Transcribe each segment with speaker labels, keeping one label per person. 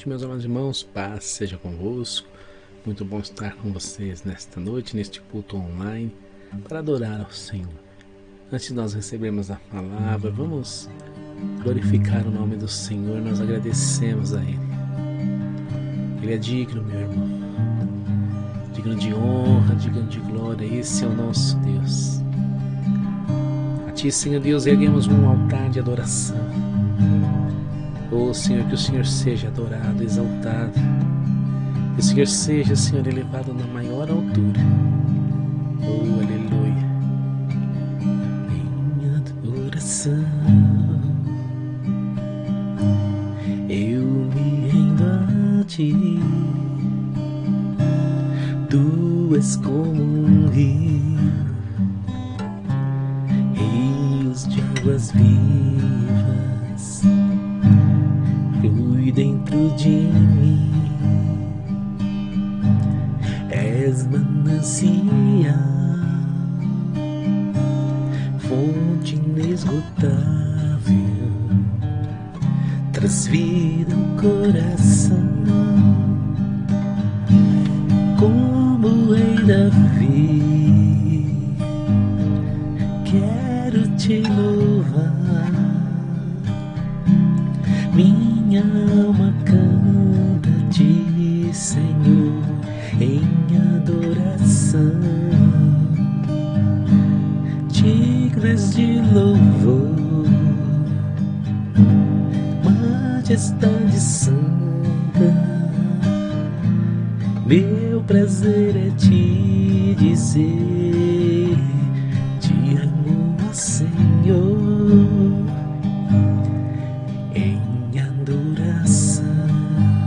Speaker 1: noite, meus amados irmãos, paz seja convosco. Muito bom estar com vocês nesta noite, neste culto online, para adorar ao Senhor. Antes de nós recebermos a palavra, vamos glorificar o nome do Senhor. Nós agradecemos a Ele. Ele é digno, meu irmão, digno de honra, digno de glória. Esse é o nosso Deus. A Ti, Senhor Deus, erguemos um altar de adoração. Oh Senhor, que o Senhor seja adorado, exaltado, que o Senhor seja, Senhor, elevado na maior altura. Oh, aleluia. Em adoração eu me rendo a Ti. Tu és como um rio, rios de águas vivas flui dentro de mim. És manancial, fonte inesgotável, traz vida ao coração. Como o rei Davi, quero Te louvar. Minha alma canta a Ti, Senhor, em adoração. Dignas de louvor, majestade santa. Meu prazer é Te dizer: Te amo, ó Senhor.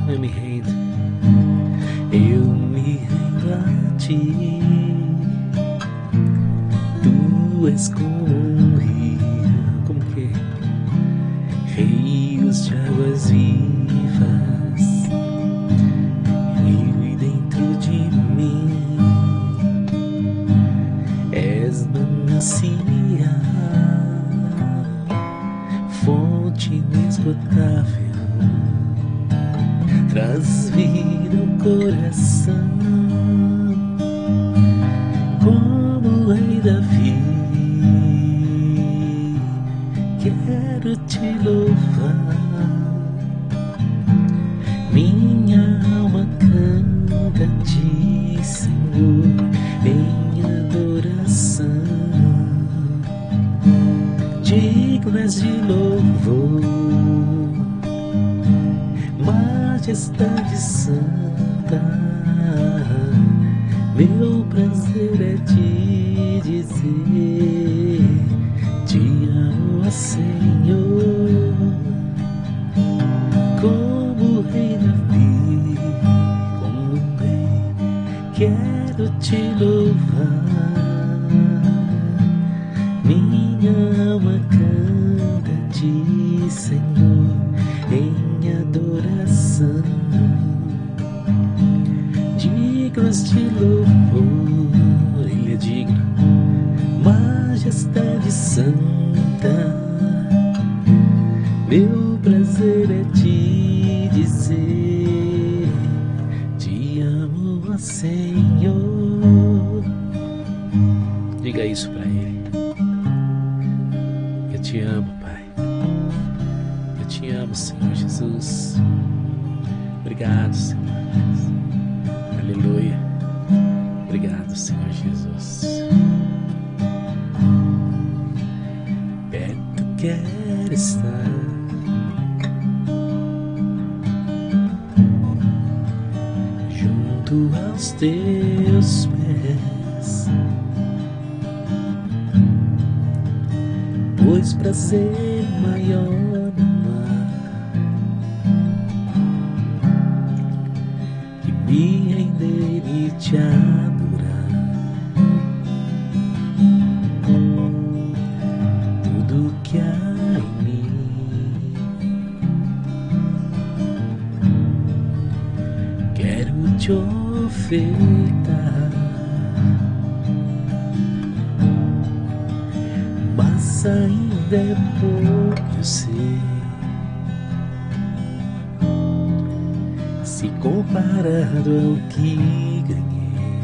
Speaker 1: Eu me rendo a Ti. Tu és como um rio, como que? Rios de águas vivas, rio dentro de mim. És manancial, fonte inesgotável, traz vida ao coração. Como o rei Davi, quero Te louvar. Minha alma canta a Ti, Senhor, em adoração. Dignas de louvor, majestade santa. Meu prazer é Te dizer: Te amo, ó Senhor. Como o rei Davi, como um rei, quero Te louvar. Minha alma canta a Ti, Senhor, em adoração. Dignas de louvor, Ele é digno, majestade santa. Meu prazer é Te dizer: Te amo, ó Senhor. Diga isso para Ele. Eu Te amo, Pai. Eu Te amo, Senhor Jesus. Obrigado, Senhor. Aleluia. Obrigado, Senhor Jesus. Perto quero estar, junto aos Teus pés, pois prazer maior não há que me render e Te adorar. Tudo que há em mim quero Te ofertar, mas ainda é pouco, eu sei. se comparado ao que ganhei.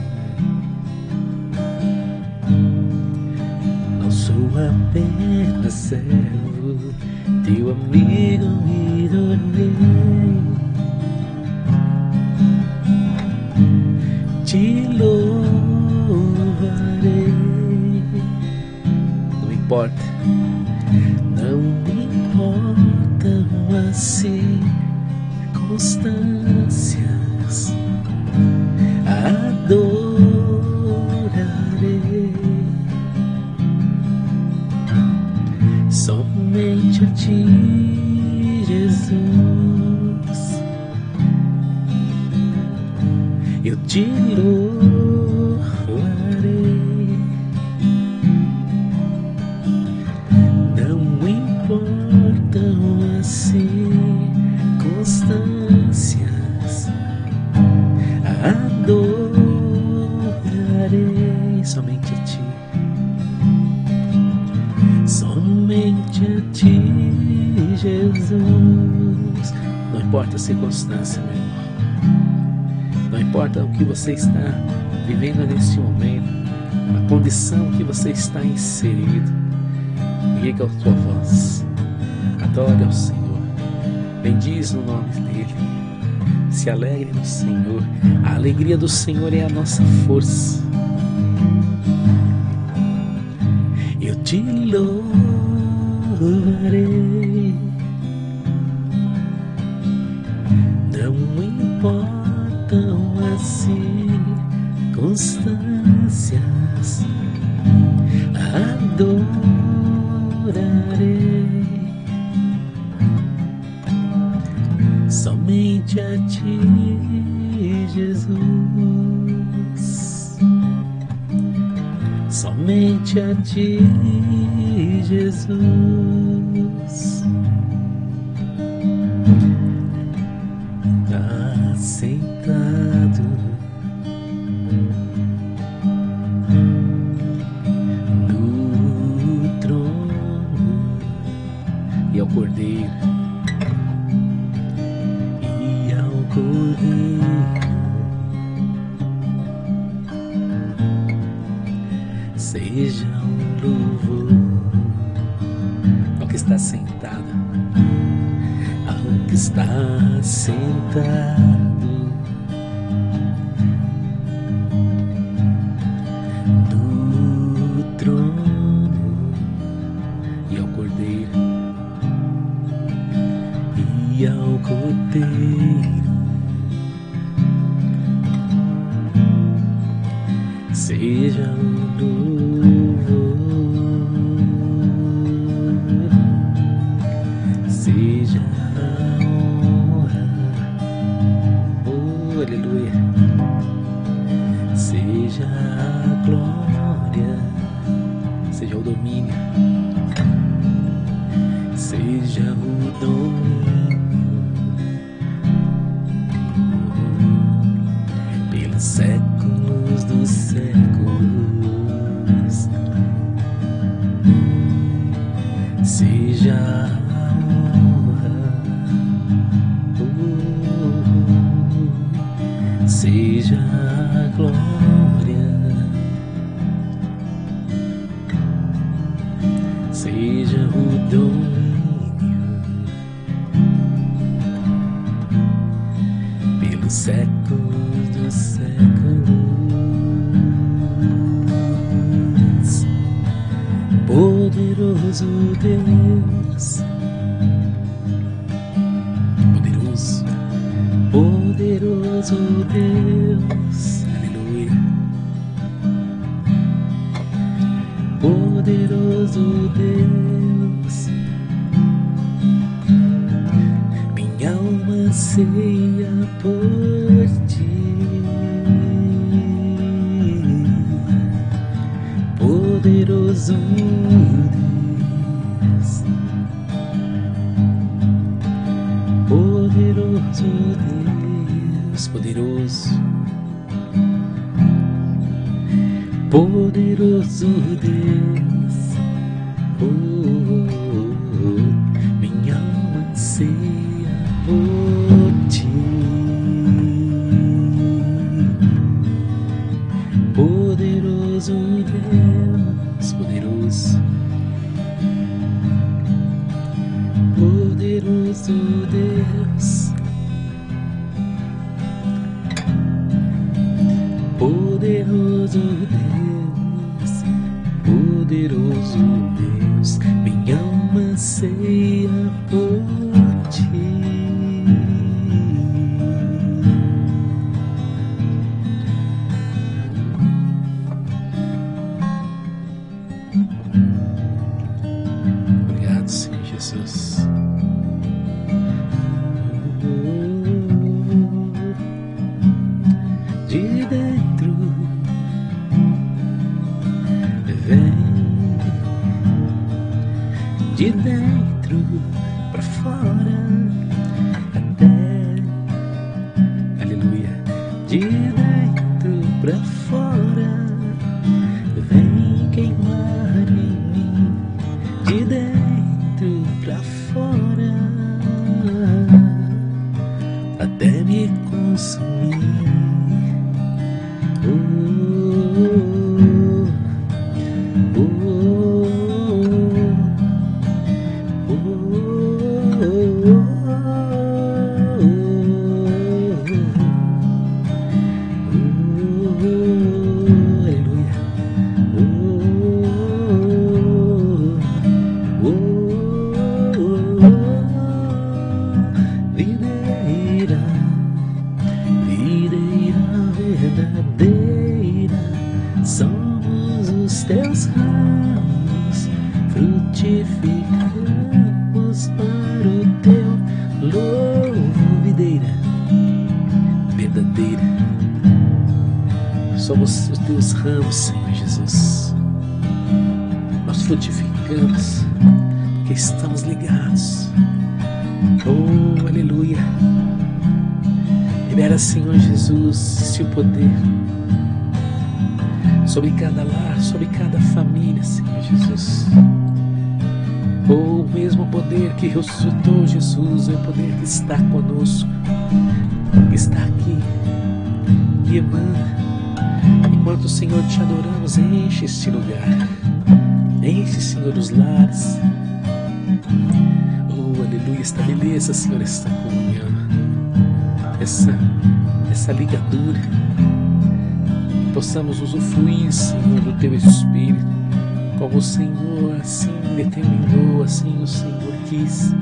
Speaker 1: Não sou apenas servo, teu amigo me tornei. Te louvarei. Não importa, não importam as circunstâncias, adorarei somente a ti, Jesus. Eu te louvarei. Não importam as circunstâncias, adorarei somente a ti, somente a ti, Jesus. Não importa a circunstância, meu irmão. Não importa o que você está vivendo neste momento, a condição que você está inserido, liga a tua voz, adore ao Senhor, bendiz no nome dEle, se alegre no Senhor. A alegria do Senhor é a nossa força. Eu te louvarei. Não importam as circunstâncias, adorarei somente a ti, Jesus. Somente a ti, Jesus. Assentado no trono, e ao Cordeiro, e ao Cordeiro seja um louvor ao que está sentado, ao que está sentado no trono, e ao Cordeiro, e ao Cordeiro seja um louvor, seja a honra, oh aleluia, seja a glória, seja o domínio, seja o domínio pelos séculos dos séculos. Seja a honra, seja a glória, seja o domínio pelos séculos dos séculos. Poderoso Deus, poderoso, poderoso Deus, aleluia. Poderoso Deus, minha alma anseia por ti. Poderoso Deus, poderoso Deus, poderoso, poderoso Deus, minha alma anseia por ti. Deus, poderoso, poderoso Deus, poderoso Deus, poderoso Deus, minha alma anseia por ti. Obrigado, Senhor Jesus. De dentro vem, de dentro pra fora, até, aleluia, de dentro pra fora, vem queimar em mim, de dentro pra fora, até me consumir. Somos os teus ramos, frutificamos para o teu louvor. Videira verdadeira, somos os teus ramos, Senhor Jesus. Nós frutificamos porque estamos ligados. Oh, aleluia. Libera, Senhor Jesus, seu poder sobre cada lar, sobre cada família, Senhor Jesus. Oh, o mesmo poder que ressuscitou Jesus é o poder que está conosco, que está aqui, que emana. Enquanto, Senhor, te adoramos, enche este lugar, enche, Senhor, os lares. Oh, aleluia, estabeleça, Senhor, essa comunhão, essa ligadura. Possamos usufruir, Senhor, do Teu Espírito, como o Senhor assim determinou, assim o Senhor quis,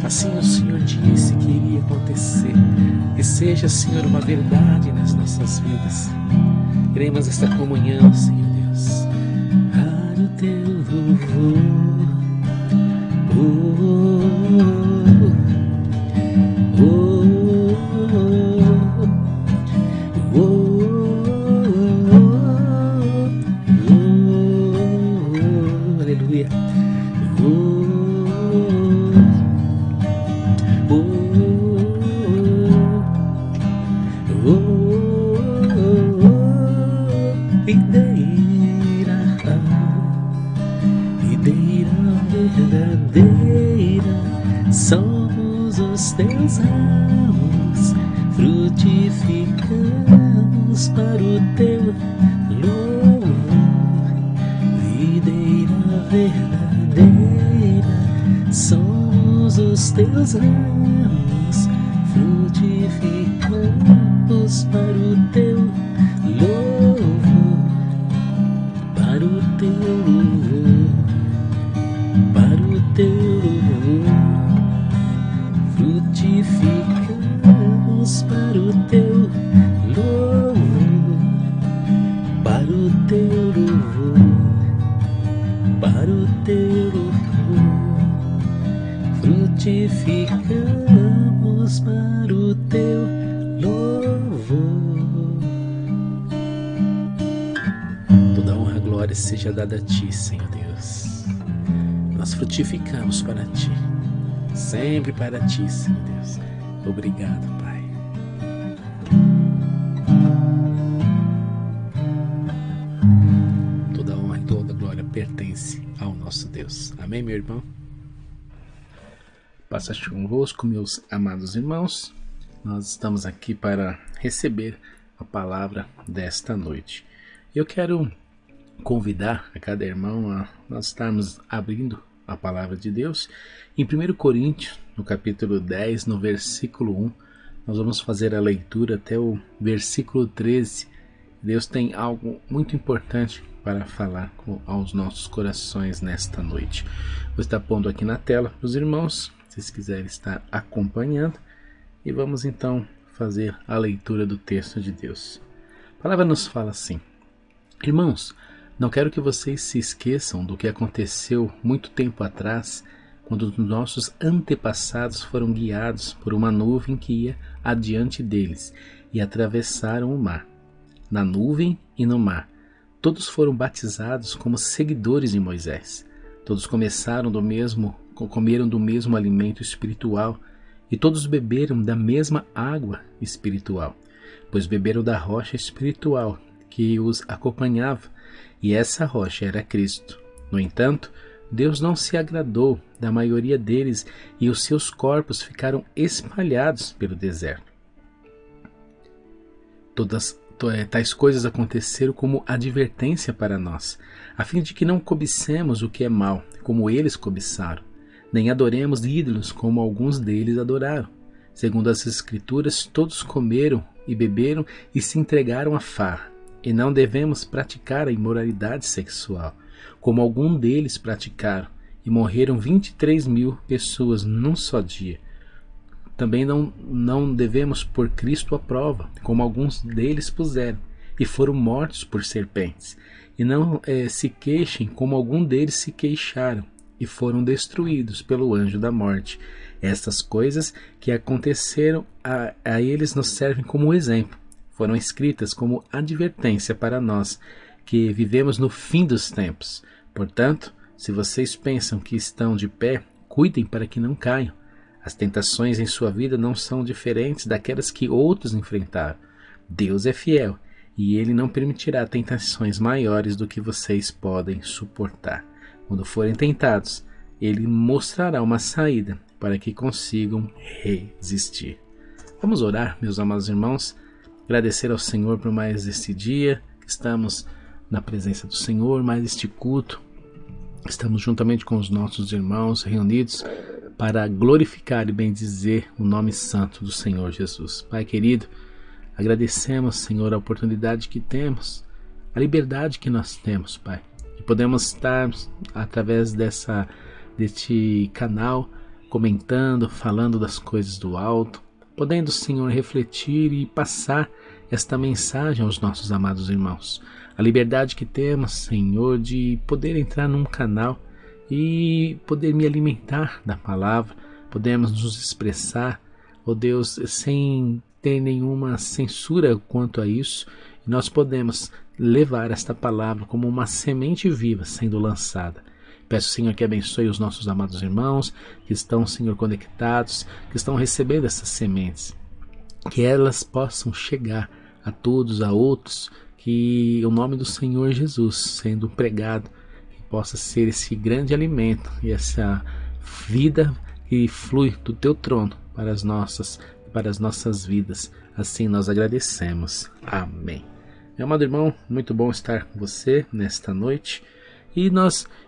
Speaker 1: assim o Senhor disse que iria acontecer. Que seja, Senhor, uma verdade nas nossas vidas. Queremos esta comunhão, Senhor Deus, para o Teu louvor. Aleluia. Videira verdadeira, somos os teus ramos, frutificamos para o teu louvor. Videira verdadeira, somos os teus ramos, frutificamos para o teu louvor, para o teu louvor, para o teu louvor, frutificamos para o teu louvor, para o teu louvor, para o teu louvor, frutificamos para o teu louvor. Toda honra e glória seja dada a Ti, Senhor Deus. Nós frutificamos para Ti, sempre para Ti, Senhor Deus. Obrigado, Pai. Toda honra e toda glória pertence ao nosso Deus. Amém, meu irmão? Passa convosco, meus amados irmãos. Nós estamos aqui para receber a palavra desta noite. Eu quero convidar a cada irmão a nós estarmos abrindo a palavra de Deus. Em 1 Coríntios, no capítulo 10, no versículo 1, nós vamos fazer a leitura até o versículo 13. Deus tem algo muito importante para falar aos nossos corações nesta noite. Vou estar pondo aqui na tela para os irmãos, se vocês quiserem estar acompanhando, e vamos então fazer a leitura do texto de Deus. A palavra nos fala assim: irmãos, não quero que vocês se esqueçam do que aconteceu muito tempo atrás, quando nossos antepassados foram guiados por uma nuvem que ia adiante deles e atravessaram o mar. Na nuvem e no mar, todos foram batizados como seguidores de Moisés. Todos comeram do mesmo alimento espiritual e todos beberam da mesma água espiritual, pois beberam da rocha espiritual que os acompanhava, e essa rocha era Cristo. No entanto, Deus não se agradou da maioria deles e os seus corpos ficaram espalhados pelo deserto. Tais coisas aconteceram como advertência para nós, a fim de que não cobicemos o que é mal, como eles cobiçaram, nem adoremos ídolos como alguns deles adoraram. Segundo as Escrituras, todos comeram e beberam e se entregaram à farra, e não devemos praticar a imoralidade sexual, como alguns deles praticaram, e morreram 23.000 pessoas num só dia. Também não devemos pôr Cristo à prova, como alguns deles puseram, e foram mortos por serpentes. E não se queixem, como alguns deles se queixaram, e foram destruídos pelo anjo da morte. Estas coisas que aconteceram a eles nos servem como exemplo. Foram escritas como advertência para nós, que vivemos no fim dos tempos. Portanto, se vocês pensam que estão de pé, cuidem para que não caiam. As tentações em sua vida não são diferentes daquelas que outros enfrentaram. Deus é fiel, e Ele não permitirá tentações maiores do que vocês podem suportar. Quando forem tentados, Ele mostrará uma saída para que consigam resistir. Vamos orar, meus amados irmãos, agradecer ao Senhor por mais este dia, que estamos na presença do Senhor, mais este culto. Estamos juntamente com os nossos irmãos reunidos para glorificar e bendizer o nome santo do Senhor Jesus. Pai querido, agradecemos, Senhor, a oportunidade que temos, a liberdade que nós temos, Pai, de podermos estar através deste canal comentando, falando das coisas do alto, podendo, Senhor, refletir e passar esta mensagem aos nossos amados irmãos. A liberdade que temos, Senhor, de poder entrar num canal e poder me alimentar da palavra, podemos nos expressar, ó Deus, sem ter nenhuma censura quanto a isso, e nós podemos levar esta palavra como uma semente viva sendo lançada. Peço, Senhor, que abençoe os nossos amados irmãos que estão, Senhor, conectados, que estão recebendo essas sementes, que elas possam chegar a todos, a outros, que o nome do Senhor Jesus sendo pregado, que possa ser esse grande alimento e essa vida que flui do Teu trono para as nossas vidas. Assim nós agradecemos. Amém. Meu amado irmão, muito bom estar com você nesta noite. E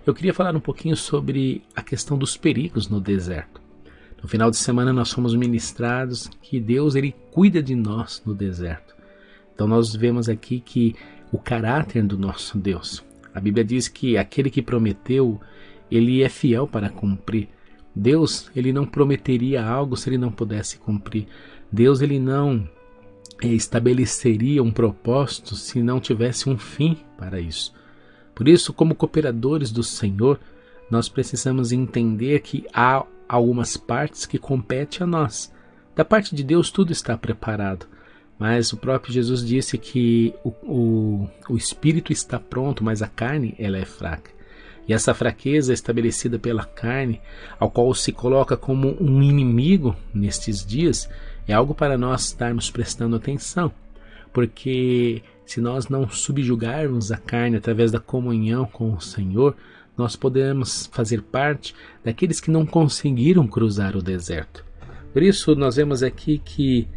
Speaker 1: eu queria falar um pouquinho sobre a questão dos perigos no deserto. No final de semana nós fomos ministrados que Deus ele cuida de nós no deserto. Então nós vemos aqui que o caráter do nosso Deus. A Bíblia diz que aquele que prometeu, ele é fiel para cumprir. Deus, ele não prometeria algo se ele não pudesse cumprir. Deus, ele não estabeleceria um propósito se não tivesse um fim para isso. Por isso, como cooperadores do Senhor, nós precisamos entender que há algumas partes que competem a nós. Da parte de Deus tudo está preparado, mas o próprio Jesus disse que o espírito está pronto, mas a carne ela é fraca. E essa fraqueza estabelecida pela carne, ao qual se coloca como um inimigo nestes dias, é algo para nós estarmos prestando atenção, porque se nós não subjugarmos a carne através da comunhão com o Senhor, nós podemos fazer parte daqueles que não conseguiram cruzar o deserto. Por isso nós vemos aqui que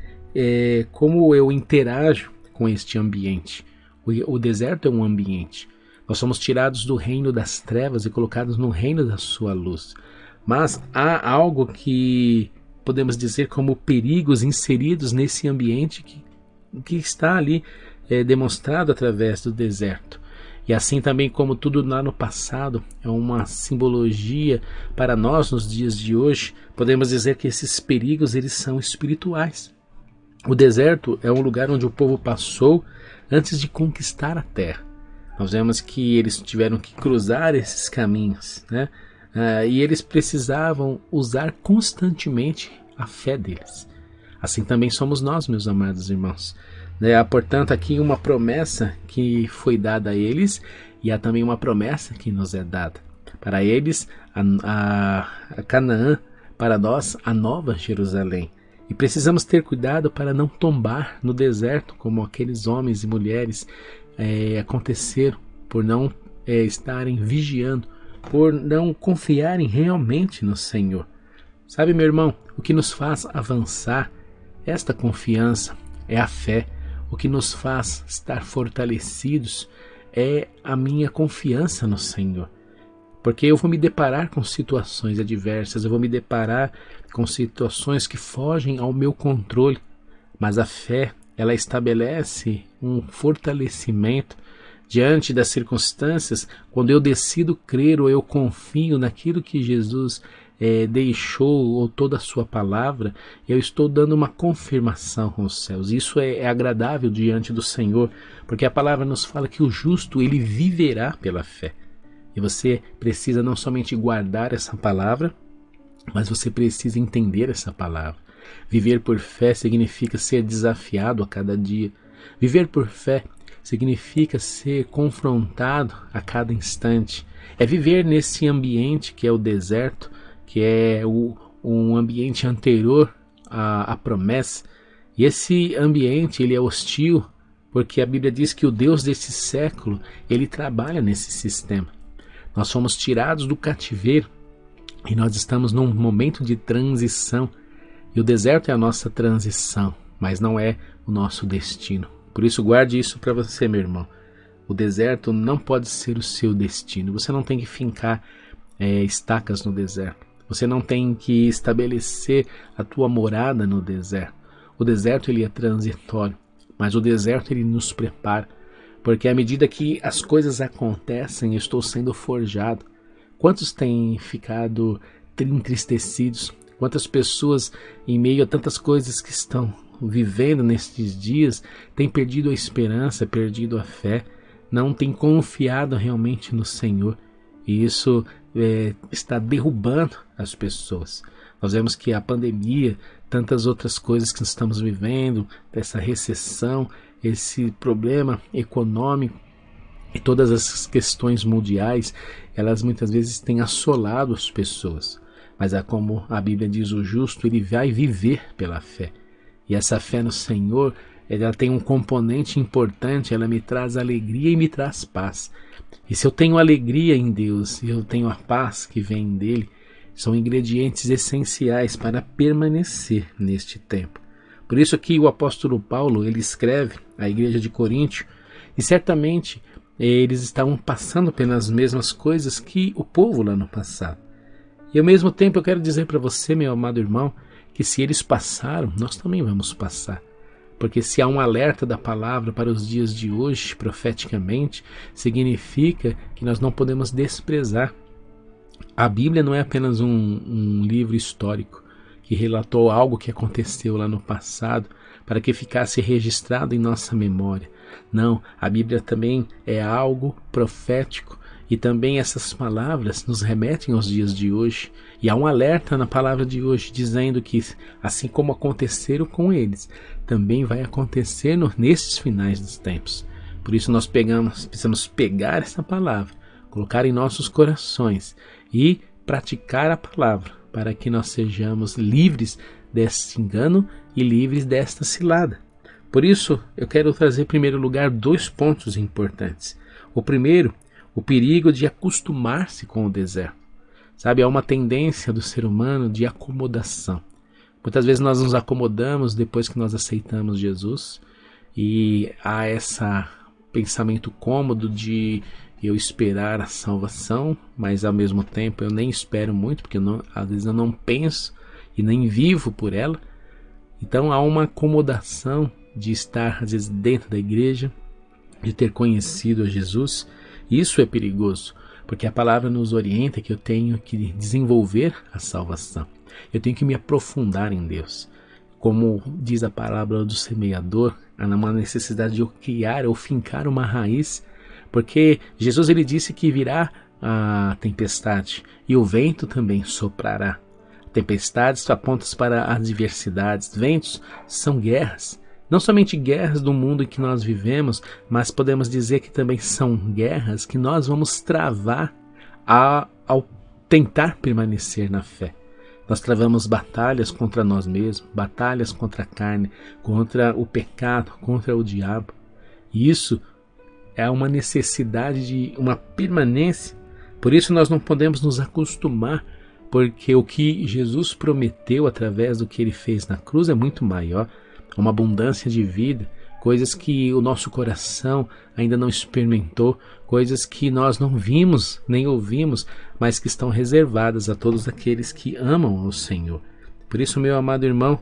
Speaker 1: como eu interajo com este ambiente. O deserto é um ambiente. Nós somos tirados do reino das trevas e colocados no reino da sua luz. Mas há algo que podemos dizer como perigos inseridos nesse ambiente que está ali demonstrado através do deserto. E assim também como tudo lá no passado é uma simbologia para nós nos dias de hoje, podemos dizer que esses perigos eles são espirituais. O deserto é um lugar onde o povo passou antes de conquistar a terra. Nós vemos que eles tiveram que cruzar esses caminhos, né? E eles precisavam usar constantemente a fé deles. Assim também somos nós, meus amados irmãos. Há, portanto, aqui uma promessa que foi dada a eles e há também uma promessa que nos é dada. Para eles, a Canaã, para nós, a Nova Jerusalém. E precisamos ter cuidado para não tombar no deserto como aqueles homens e mulheres aconteceram por não estarem vigiando, por não confiarem realmente no Senhor. Sabe, meu irmão, o que nos faz avançar, esta confiança, é a fé. O que nos faz estar fortalecidos é a minha confiança no Senhor. Porque eu vou me deparar com situações adversas, eu vou me deparar com situações que fogem ao meu controle. Mas a fé, ela estabelece um fortalecimento diante das circunstâncias. Quando eu decido crer ou eu confio naquilo que Jesus deixou, ou toda a sua palavra, eu estou dando uma confirmação com os céus. Isso é agradável diante do Senhor, porque a palavra nos fala que o justo, ele viverá pela fé. E você precisa não somente guardar essa palavra, mas você precisa entender essa palavra. Viver por fé significa ser desafiado a cada dia. Viver por fé significa ser confrontado a cada instante. É viver nesse ambiente que é o deserto, que é um ambiente anterior à promessa. E esse ambiente ele é hostil, porque a Bíblia diz que o Deus desse século, ele trabalha nesse sistema. Nós fomos tirados do cativeiro e nós estamos num momento de transição. E o deserto é a nossa transição, mas não é o nosso destino. Por isso guarde isso para você, meu irmão. O deserto não pode ser o seu destino. Você não tem que fincar estacas no deserto. Você não tem que estabelecer a tua morada no deserto. O deserto ele é transitório, mas o deserto ele nos prepara. Porque à medida que as coisas acontecem, eu estou sendo forjado. Quantos têm ficado entristecidos? Quantas pessoas, em meio a tantas coisas que estão vivendo nestes dias, têm perdido a esperança, perdido a fé, não têm confiado realmente no Senhor. E isso está derrubando as pessoas. Nós vemos que a pandemia, tantas outras coisas que estamos vivendo, essa recessão, esse problema econômico e todas as questões mundiais, elas muitas vezes têm assolado as pessoas. Mas é como a Bíblia diz, o justo ele vai viver pela fé. E essa fé no Senhor, ela tem um componente importante, ela me traz alegria e me traz paz. E se eu tenho alegria em Deus e eu tenho a paz que vem dele, são ingredientes essenciais para permanecer neste tempo. Por isso que o apóstolo Paulo, ele escreve à igreja de Coríntio, e certamente eles estavam passando pelas mesmas coisas que o povo lá no passado. E ao mesmo tempo eu quero dizer para você, meu amado irmão, que se eles passaram, nós também vamos passar. Porque se há um alerta da palavra para os dias de hoje, profeticamente, significa que nós não podemos desprezar. A Bíblia não é apenas um livro histórico que relatou algo que aconteceu lá no passado para que ficasse registrado em nossa memória. Não, a Bíblia também é algo profético e também essas palavras nos remetem aos dias de hoje. E há um alerta na palavra de hoje dizendo que assim como aconteceram com eles, também vai acontecer nesses finais dos tempos. Por isso nós precisamos pegar essa palavra, colocar em nossos corações e praticar a palavra para que nós sejamos livres deste engano e livres desta cilada. Por isso eu quero trazer em primeiro lugar 2 pontos importantes. O primeiro, o perigo de acostumar-se com o deserto. Sabe, há uma tendência do ser humano de acomodação. Muitas vezes nós nos acomodamos depois que nós aceitamos Jesus e há esse pensamento cômodo de eu esperar a salvação, mas ao mesmo tempo eu nem espero muito, porque às vezes eu não penso e nem vivo por ela. Então há uma acomodação de estar às vezes dentro da igreja, de ter conhecido a Jesus. Isso é perigoso, porque a palavra nos orienta que eu tenho que desenvolver a salvação. Eu tenho que me aprofundar em Deus. Como diz a palavra do semeador, há uma necessidade de eu criar ou fincar uma raiz, porque Jesus ele disse que virá a tempestade e o vento também soprará. Tempestades são apontam para adversidades, ventos são guerras. Não somente guerras do mundo em que nós vivemos, mas podemos dizer que também são guerras que nós vamos travar ao tentar permanecer na fé. Nós travamos batalhas contra nós mesmos, batalhas contra a carne, contra o pecado, contra o diabo. E isso é uma necessidade de uma permanência. Por isso nós não podemos nos acostumar, porque o que Jesus prometeu através do que ele fez na cruz é muito maior. Uma abundância de vida, coisas que o nosso coração ainda não experimentou, coisas que nós não vimos nem ouvimos, mas que estão reservadas a todos aqueles que amam ao Senhor. Por isso, meu amado irmão,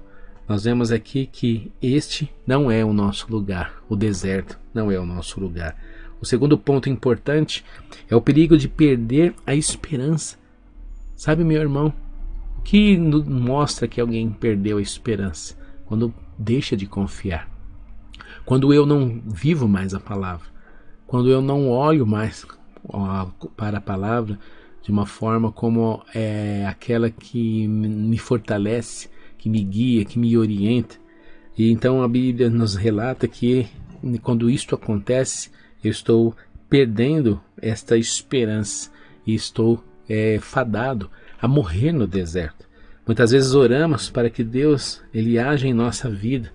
Speaker 1: nós vemos aqui que este não é o nosso lugar, o deserto não é o nosso lugar. O segundo ponto importante é o perigo de perder a esperança. Sabe, meu irmão, o que mostra que alguém perdeu a esperança? Quando deixa de confiar, quando eu não vivo mais a palavra, quando eu não olho mais para a palavra de uma forma como aquela que me fortalece, que me guia, que me orienta. E então a Bíblia nos relata que quando isto acontece, eu estou perdendo esta esperança e estou fadado a morrer no deserto. Muitas vezes oramos para que Deus ele haja em nossa vida,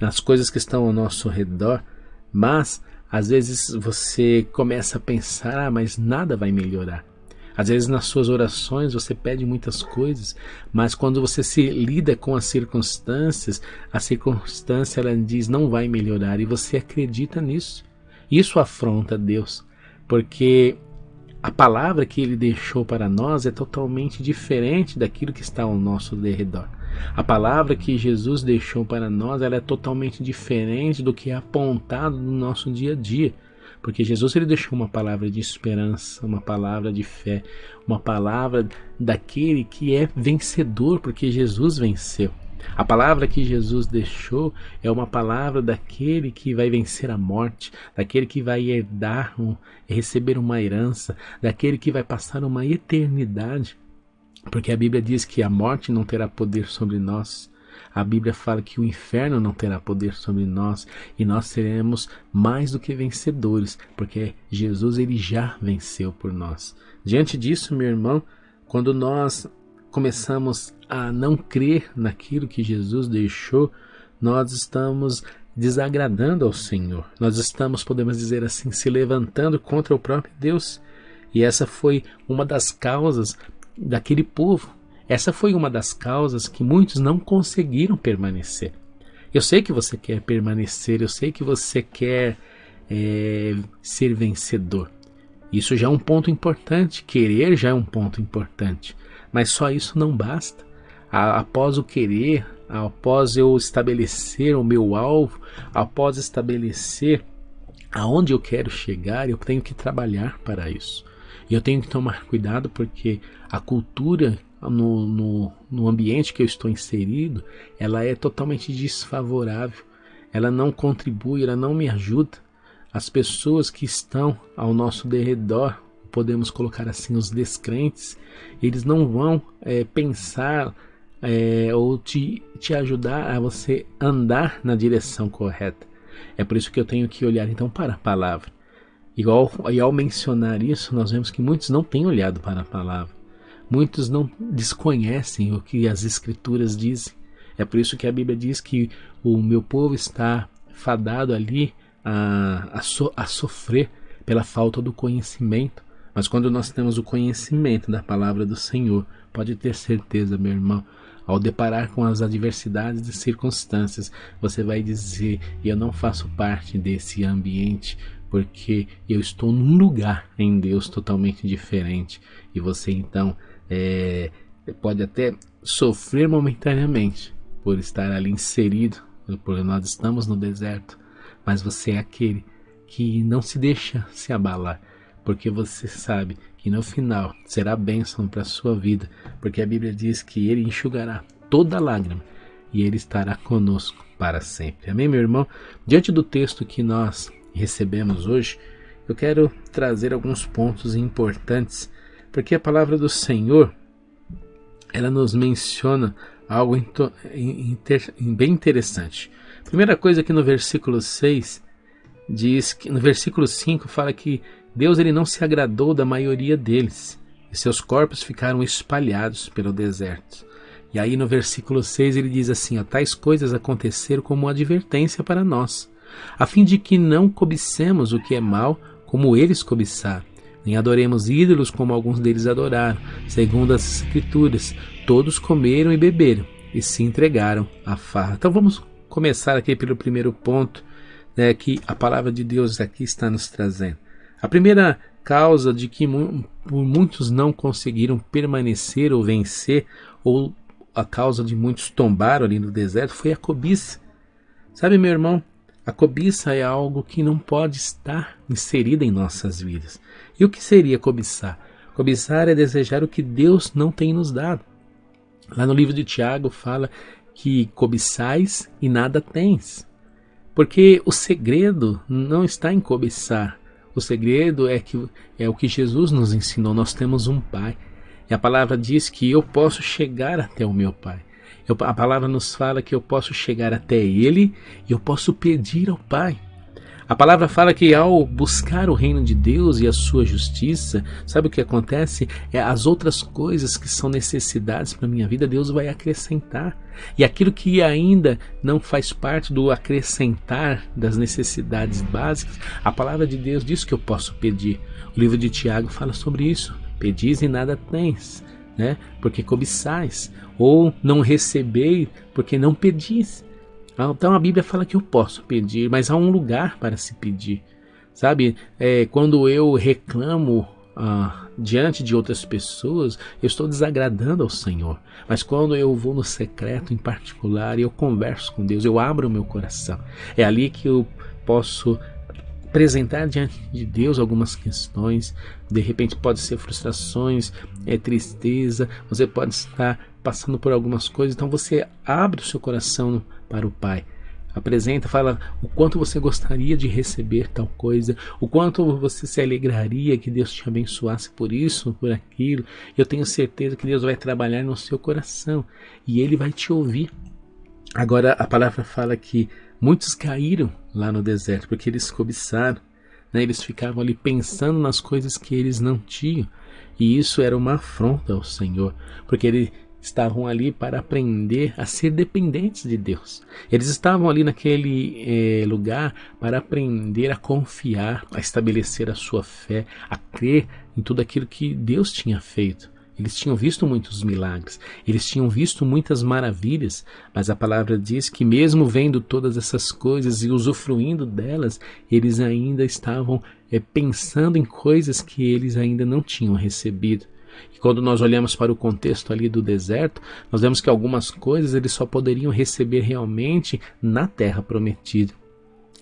Speaker 1: nas coisas que estão ao nosso redor, mas às vezes você começa a pensar, mas nada vai melhorar. Às vezes nas suas orações você pede muitas coisas, mas quando você se lida com as circunstâncias, a circunstância ela diz não vai melhorar e você acredita nisso. Isso afronta Deus, porque a palavra que ele deixou para nós é totalmente diferente daquilo que está ao nosso redor. A palavra que Jesus deixou para nós ela é totalmente diferente do que é apontado no nosso dia a dia. Porque Jesus ele deixou uma palavra de esperança, uma palavra de fé, uma palavra daquele que é vencedor, porque Jesus venceu. A palavra que Jesus deixou é uma palavra daquele que vai vencer a morte, daquele que vai herdar, receber uma herança, daquele que vai passar uma eternidade. Porque a Bíblia diz que a morte não terá poder sobre nós. A Bíblia fala que o inferno não terá poder sobre nós e nós seremos mais do que vencedores, porque Jesus ele já venceu por nós. Diante disso, meu irmão, quando nós começamos a não crer naquilo que Jesus deixou, nós estamos desagradando ao Senhor. Nós estamos, podemos dizer assim, se levantando contra o próprio Deus. E essa foi uma das causas daquele povo. Essa foi uma das causas que muitos não conseguiram permanecer. Eu sei que você quer permanecer, eu sei que você quer ser vencedor. Isso já é um ponto importante, querer já é um ponto importante. Mas só isso não basta. Após o querer, após eu estabelecer o meu alvo, após estabelecer aonde eu quero chegar, eu tenho que trabalhar para isso. E eu tenho que tomar cuidado porque a cultura no ambiente que eu estou inserido, ela é totalmente desfavorável. Ela não contribui, ela não me ajuda. As pessoas que estão ao nosso derredor, podemos colocar assim, os descrentes, eles não vão pensar ou te ajudar a você andar na direção correta. É por isso que eu tenho que olhar então para a palavra. E ao mencionar isso, nós vemos que muitos não têm olhado para a palavra. Muitos não desconhecem o que as Escrituras dizem. É por isso que a Bíblia diz que o meu povo está fadado ali a sofrer pela falta do conhecimento. Mas quando nós temos o conhecimento da palavra do Senhor, pode ter certeza, meu irmão, ao deparar com as adversidades e circunstâncias, você vai dizer, eu não faço parte desse ambiente porque eu estou num lugar em Deus totalmente diferente. E você então pode até sofrer momentaneamente por estar ali inserido, porque nós estamos no deserto, mas você é aquele que não se deixa se abalar, porque você sabe que no final será bênção para a sua vida, porque a Bíblia diz que Ele enxugará toda lágrima e Ele estará conosco para sempre. Amém, meu irmão? Diante do texto que nós recebemos hoje, eu quero trazer alguns pontos importantes, porque a palavra do Senhor, ela nos menciona algo bem interessante. Primeira coisa que no versículo 6 diz que, no versículo 5 fala que Deus ele não se agradou da maioria deles, e seus corpos ficaram espalhados pelo deserto. E aí no versículo 6 ele diz assim: tais coisas aconteceram como advertência para nós, a fim de que não cobicemos o que é mal, como eles cobiçaram, nem adoremos ídolos como alguns deles adoraram. Segundo as Escrituras, todos comeram e beberam, e se entregaram à farra. Então vamos começar aqui pelo primeiro ponto, que a palavra de Deus aqui está nos trazendo. A primeira causa de que muitos não conseguiram permanecer ou vencer, ou a causa de muitos tombaram ali no deserto, foi a cobiça. Sabe, meu irmão, a cobiça é algo que não pode estar inserida em nossas vidas. E o que seria cobiçar? Cobiçar é desejar o que Deus não tem nos dado. Lá no livro de Tiago fala que cobiçais e nada tens. Porque o segredo não está em cobiçar. O segredo é o que Jesus nos ensinou. Nós temos um Pai. E a palavra diz que eu posso chegar até o meu Pai. A palavra nos fala que eu posso chegar até Ele e eu posso pedir ao Pai. A palavra fala que ao buscar o reino de Deus e a sua justiça, sabe o que acontece? As outras coisas que são necessidades para a minha vida, Deus vai acrescentar. E aquilo que ainda não faz parte do acrescentar das necessidades básicas, a palavra de Deus diz que eu posso pedir. O livro de Tiago fala sobre isso. Pedis e nada tens, porque cobiçais, ou não recebeis porque não pedis. Então a Bíblia fala que eu posso pedir, mas há um lugar para se pedir. Sabe, quando eu reclamo diante de outras pessoas, eu estou desagradando ao Senhor. Mas quando eu vou no secreto em particular e eu converso com Deus, eu abro o meu coração, é ali que eu posso apresentar diante de Deus algumas questões. De repente pode ser frustrações, tristeza, você pode estar passando por algumas coisas, então você abre o seu coração para o Pai, apresenta, fala o quanto você gostaria de receber tal coisa, o quanto você se alegraria que Deus te abençoasse por isso, por aquilo. Eu tenho certeza que Deus vai trabalhar no seu coração e Ele vai te ouvir. Agora a palavra fala que muitos caíram lá no deserto porque eles cobiçaram, eles ficavam ali pensando nas coisas que eles não tinham, e isso era uma afronta ao Senhor, porque eles estavam ali para aprender a ser dependentes de Deus. Eles estavam ali naquele lugar para aprender a confiar, a estabelecer a sua fé, a crer em tudo aquilo que Deus tinha feito. Eles tinham visto muitos milagres, eles tinham visto muitas maravilhas, mas a palavra diz que mesmo vendo todas essas coisas e usufruindo delas, eles ainda estavam pensando em coisas que eles ainda não tinham recebido. E quando nós olhamos para o contexto ali do deserto, nós vemos que algumas coisas eles só poderiam receber realmente na terra prometida.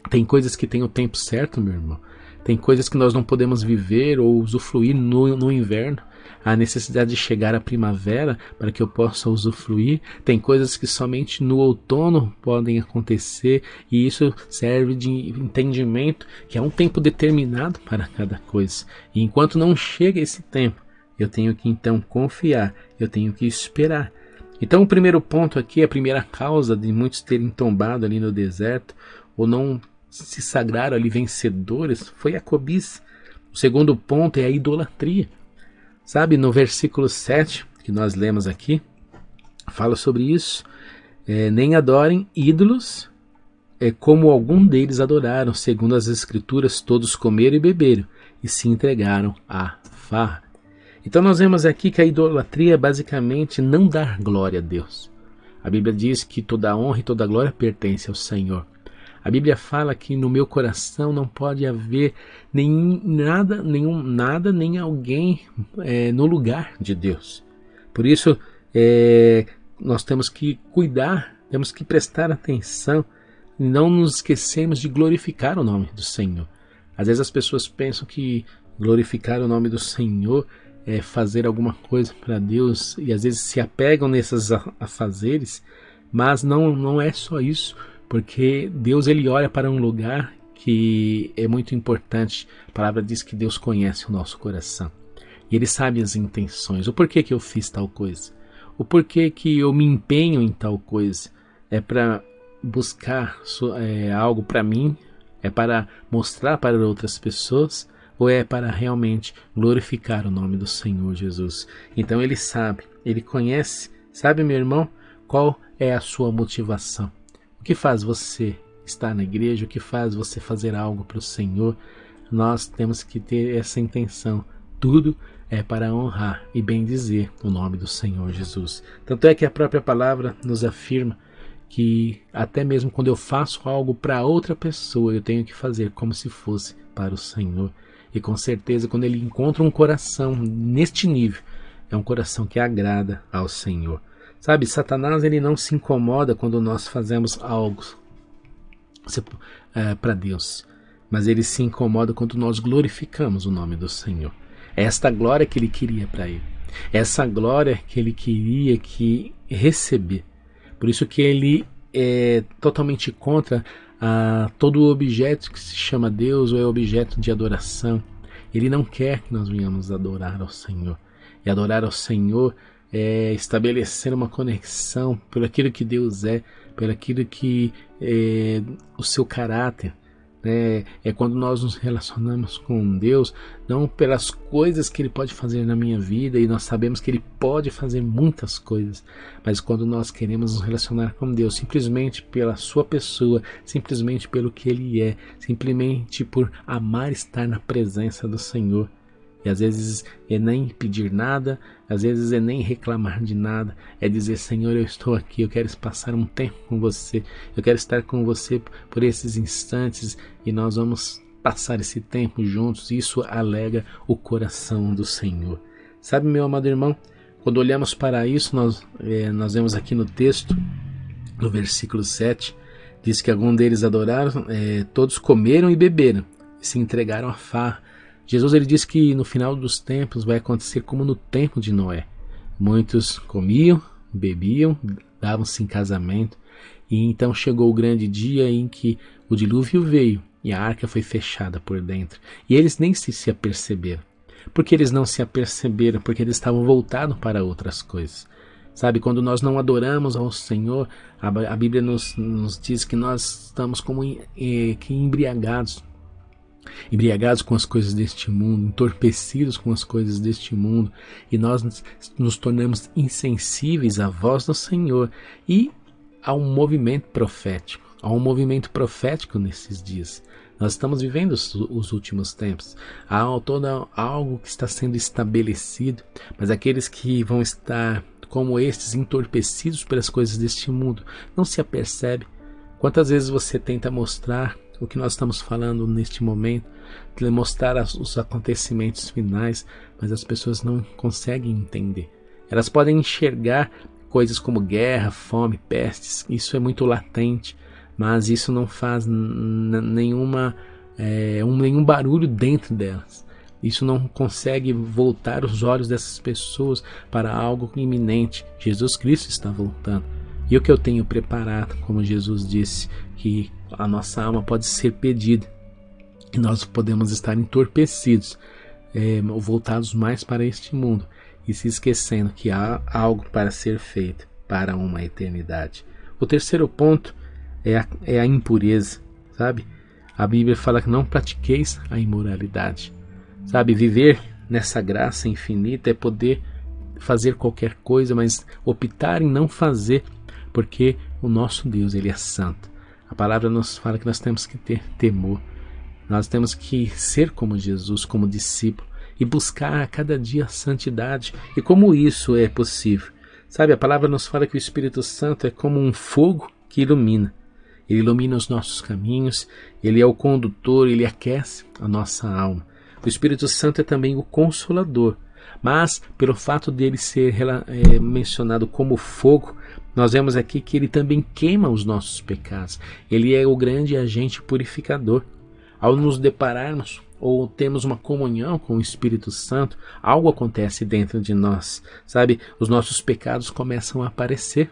Speaker 1: Tem coisas que têm o tempo certo, meu irmão. Tem coisas que nós não podemos viver ou usufruir no inverno. Há necessidade de chegar à primavera para que eu possa usufruir. Tem coisas que somente no outono podem acontecer, e isso serve de entendimento que há um tempo determinado para cada coisa. E enquanto não chega esse tempo, eu tenho que então confiar, eu tenho que esperar. Então o primeiro ponto aqui, a primeira causa de muitos terem tombado ali no deserto, ou não se sagraram ali vencedores, foi a cobiça. O segundo ponto é a idolatria. Sabe, no versículo 7, que nós lemos aqui, fala sobre isso. Nem adorem ídolos, como algum deles adoraram. Segundo as Escrituras, todos comeram e beberam, e se entregaram à farra. Então nós vemos aqui que a idolatria é basicamente não dar glória a Deus. A Bíblia diz que toda a honra e toda a glória pertence ao Senhor. A Bíblia fala que no meu coração não pode haver nada, nem alguém no lugar de Deus. Por isso, nós temos que cuidar, temos que prestar atenção e não nos esquecermos de glorificar o nome do Senhor. Às vezes as pessoas pensam que glorificar o nome do Senhor é fazer alguma coisa para Deus e às vezes se apegam nesses afazeres, mas não é só isso, porque Deus ele olha para um lugar que é muito importante. A palavra diz que Deus conhece o nosso coração e Ele sabe as intenções, o porquê que eu fiz tal coisa, o porquê que eu me empenho em tal coisa. É para buscar algo para mim? É para mostrar para outras pessoas? Ou é para realmente glorificar o nome do Senhor Jesus? Então Ele sabe, Ele conhece. Sabe, meu irmão, qual é a sua motivação? O que faz você estar na igreja? O que faz você fazer algo para o Senhor? Nós temos que ter essa intenção. Tudo é para honrar e bendizer o nome do Senhor Jesus. Tanto é que a própria palavra nos afirma que até mesmo quando eu faço algo para outra pessoa, eu tenho que fazer como se fosse para o Senhor. E com certeza, quando ele encontra um coração neste nível, é um coração que agrada ao Senhor. Sabe, Satanás ele não se incomoda quando nós fazemos algo para Deus, mas ele se incomoda quando nós glorificamos o nome do Senhor. É esta glória que ele queria para ele. É essa glória que ele queria receber. Por isso que ele é totalmente contra todo objeto que se chama Deus ou é objeto de adoração. Ele não quer que nós venhamos adorar ao Senhor. E adorar ao Senhor é estabelecer uma conexão por aquilo que Deus é, por aquilo que é o seu caráter. É quando nós nos relacionamos com Deus, não pelas coisas que Ele pode fazer na minha vida, e nós sabemos que Ele pode fazer muitas coisas, mas quando nós queremos nos relacionar com Deus simplesmente pela sua pessoa, simplesmente pelo que Ele é, simplesmente por amar estar na presença do Senhor. E às vezes é nem pedir nada, às vezes é nem reclamar de nada, é dizer: Senhor, eu estou aqui, eu quero passar um tempo com você, eu quero estar com você por esses instantes e nós vamos passar esse tempo juntos. Isso alegra o coração do Senhor. Sabe, meu amado irmão, quando olhamos para isso, nós vemos aqui no texto, no versículo 7, diz que algum deles adoraram, todos comeram e beberam e se entregaram à farra. Jesus ele disse que no final dos tempos vai acontecer como no tempo de Noé. Muitos comiam, bebiam, davam-se em casamento, e então chegou o grande dia em que o dilúvio veio e a arca foi fechada por dentro. E eles nem se aperceberam. Por que eles não se aperceberam? Porque eles estavam voltados para outras coisas. Sabe, quando nós não adoramos ao Senhor, a Bíblia nos diz que nós estamos como que embriagados com as coisas deste mundo, entorpecidos com as coisas deste mundo, e nós nos tornamos insensíveis à voz do Senhor e a um movimento profético. Há um movimento profético nesses dias. Nós estamos vivendo os últimos tempos. Há algo que está sendo estabelecido, mas aqueles que vão estar como estes, entorpecidos pelas coisas deste mundo, não se apercebe. Quantas vezes você tenta mostrar o que nós estamos falando neste momento, mostrar os acontecimentos finais, mas as pessoas não conseguem entender. Elas podem enxergar coisas como guerra, fome, pestes, isso é muito latente, mas isso não faz nenhum barulho dentro delas. Isso não consegue voltar os olhos dessas pessoas para algo iminente. Jesus Cristo está voltando. E o que eu tenho preparado, como Jesus disse, que a nossa alma pode ser pedida e nós podemos estar entorpecidos, voltados mais para este mundo e se esquecendo que há algo para ser feito para uma eternidade. O terceiro ponto é a impureza, sabe? A Bíblia fala que não pratiqueis a imoralidade. Sabe, viver nessa graça infinita é poder fazer qualquer coisa, mas optar em não fazer, porque o nosso Deus, Ele é santo. A palavra nos fala que nós temos que ter temor. Nós temos que ser como Jesus, como discípulo, e buscar a cada dia a santidade. E como isso é possível? Sabe, a palavra nos fala que o Espírito Santo é como um fogo que ilumina. Ele ilumina os nossos caminhos, Ele é o condutor, Ele aquece a nossa alma. O Espírito Santo é também o Consolador, mas pelo fato dele ser mencionado como fogo, nós vemos aqui que ele também queima os nossos pecados. Ele é o grande agente purificador. Ao nos depararmos ou temos uma comunhão com o Espírito Santo, algo acontece dentro de nós, sabe? Os nossos pecados começam a aparecer.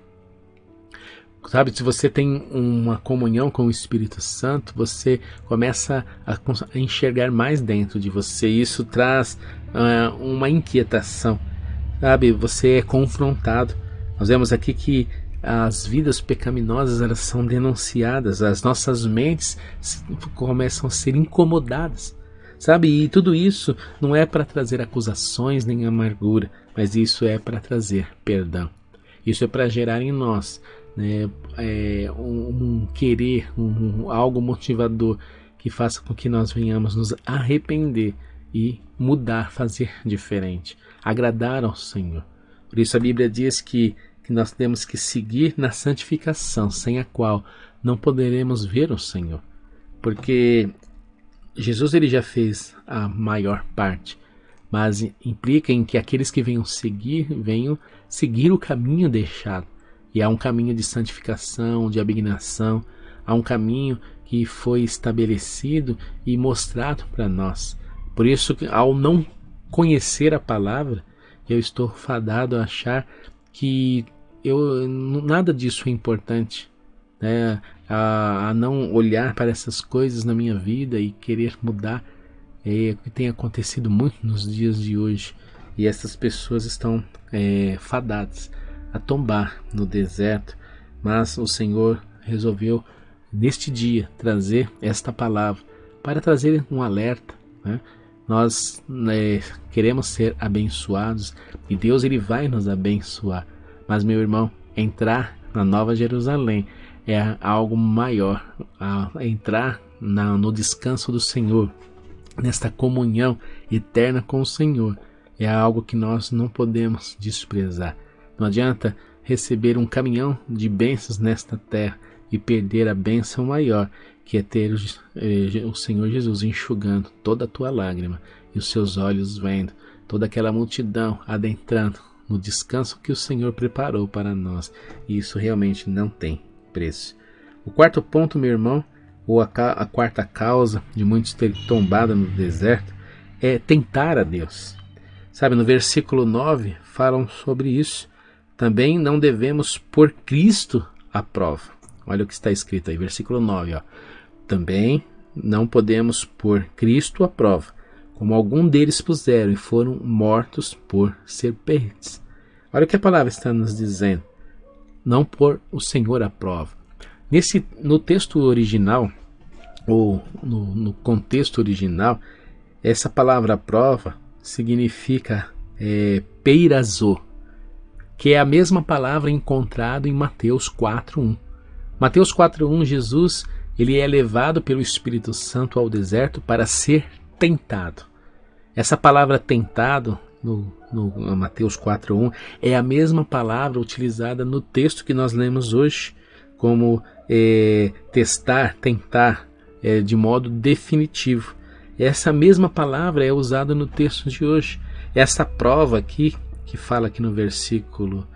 Speaker 1: Sabe, se você tem uma comunhão com o Espírito Santo, você começa a enxergar mais dentro de você. Isso traz uma inquietação, sabe? Você é confrontado. Nós vemos aqui que as vidas pecaminosas, elas são denunciadas, as nossas mentes começam a ser incomodadas, sabe? E tudo isso não é para trazer acusações nem amargura, mas isso é para trazer perdão. Isso é para gerar em nós um querer, algo motivador que faça com que nós venhamos nos arrepender e mudar, fazer diferente, agradar ao Senhor. Por isso a Bíblia diz que nós temos que seguir na santificação, sem a qual não poderemos ver o Senhor, porque Jesus ele já fez a maior parte, mas implica em que aqueles que venham seguir o caminho deixado. E há um caminho de santificação, de abnegação, há um caminho que foi estabelecido e mostrado para nós. Por isso, ao não conhecer a palavra, eu estou fadado a achar que nada disso é importante, né? A não olhar para essas coisas na minha vida e querer mudar. É o que tem acontecido muito nos dias de hoje. E essas pessoas estão fadadas a tombar no deserto, mas o Senhor resolveu neste dia trazer esta palavra para trazer um alerta, né? Nós queremos ser abençoados e Deus ele vai nos abençoar, mas meu irmão, entrar na Nova Jerusalém é algo maior, entrar no descanso do Senhor, nesta comunhão eterna com o Senhor, é algo que nós não podemos desprezar. Não adianta receber um caminhão de bênçãos nesta terra e perder a bênção maior, que é ter o Senhor Jesus enxugando toda a tua lágrima e os seus olhos vendo toda aquela multidão adentrando no descanso que o Senhor preparou para nós. E isso realmente não tem preço. O quarto ponto, meu irmão, ou a quarta causa de muitos terem tombado no deserto, é tentar a Deus. Sabe, no versículo 9 falam sobre isso. Também não devemos pôr Cristo à prova. Olha o que está escrito aí, versículo 9. Ó. Também não podemos pôr Cristo à prova, como algum deles puseram e foram mortos por serpentes. Olha o que a palavra está nos dizendo. Não pôr o Senhor à prova. No texto original, ou no contexto original, essa palavra prova significa peirazô, que é a mesma palavra encontrada em Mateus 4:1. Mateus 4:1, Jesus ele é levado pelo Espírito Santo ao deserto para ser tentado. Essa palavra tentado, no Mateus 4:1, é a mesma palavra utilizada no texto que nós lemos hoje, como testar, tentar, de modo definitivo. Essa mesma palavra é usada no texto de hoje. Essa prova aqui, que fala aqui no versículo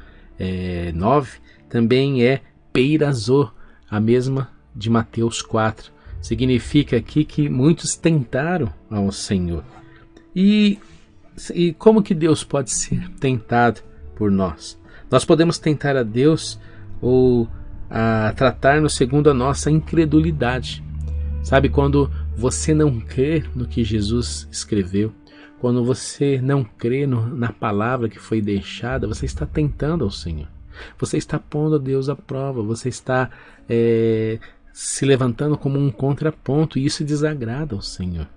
Speaker 1: 9, também é peirazô, a mesma de Mateus 4. Significa aqui que muitos tentaram ao Senhor. E como que Deus pode ser tentado por nós? Nós podemos tentar a Deus ou a tratar-nos segundo a nossa incredulidade. Sabe, quando você não crê no que Jesus escreveu, quando você não crê na palavra que foi deixada, você está tentando ao Senhor. Você está pondo a Deus à prova, você está se levantando como um contraponto, e isso desagrada ao Senhor.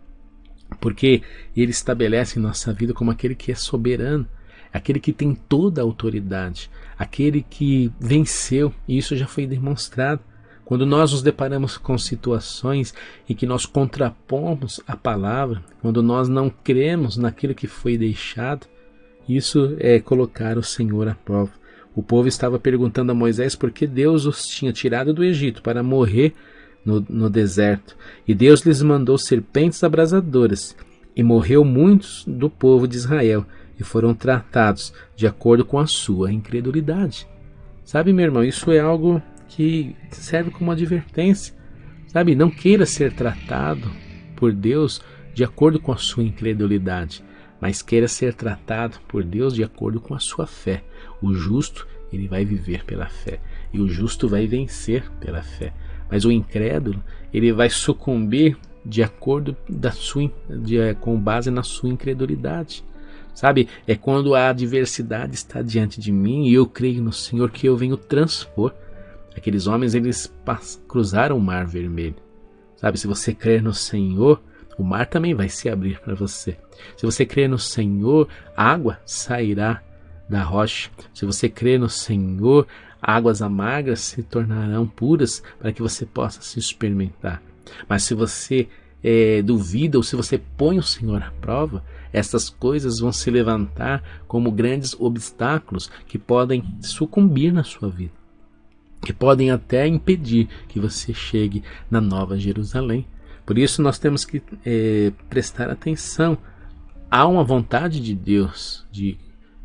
Speaker 1: Porque Ele estabelece em nossa vida como aquele que é soberano, aquele que tem toda a autoridade, aquele que venceu, e isso já foi demonstrado. Quando nós nos deparamos com situações em que nós contrapomos a palavra, quando nós não cremos naquilo que foi deixado, isso é colocar o Senhor à prova. O povo estava perguntando a Moisés por que Deus os tinha tirado do Egito para morrer no deserto. E Deus lhes mandou serpentes abrasadoras, e morreu muitos do povo de Israel, e foram tratados de acordo com a sua incredulidade. Sabe, meu irmão, isso é algo que serve como advertência. Sabe, não queira ser tratado por Deus de acordo com a sua incredulidade, mas queira ser tratado por Deus de acordo com a sua fé. O justo, ele vai viver pela fé, e o justo vai vencer pela fé. Mas o incrédulo, ele vai sucumbir de acordo com base na sua incredulidade. Sabe, é quando a adversidade está diante de mim e eu creio no Senhor que eu venho transpor. Aqueles homens, eles cruzaram o mar vermelho. Sabe, se você crer no Senhor, o mar também vai se abrir para você. Se você crer no Senhor, a água sairá da rocha. Se você crer no Senhor, águas amargas se tornarão puras para que você possa se experimentar. Mas se você duvida ou se você põe o Senhor à prova, essas coisas vão se levantar como grandes obstáculos que podem sucumbir na sua vida, que podem até impedir que você chegue na Nova Jerusalém. Por isso nós temos que prestar atenção. Há uma vontade de Deus de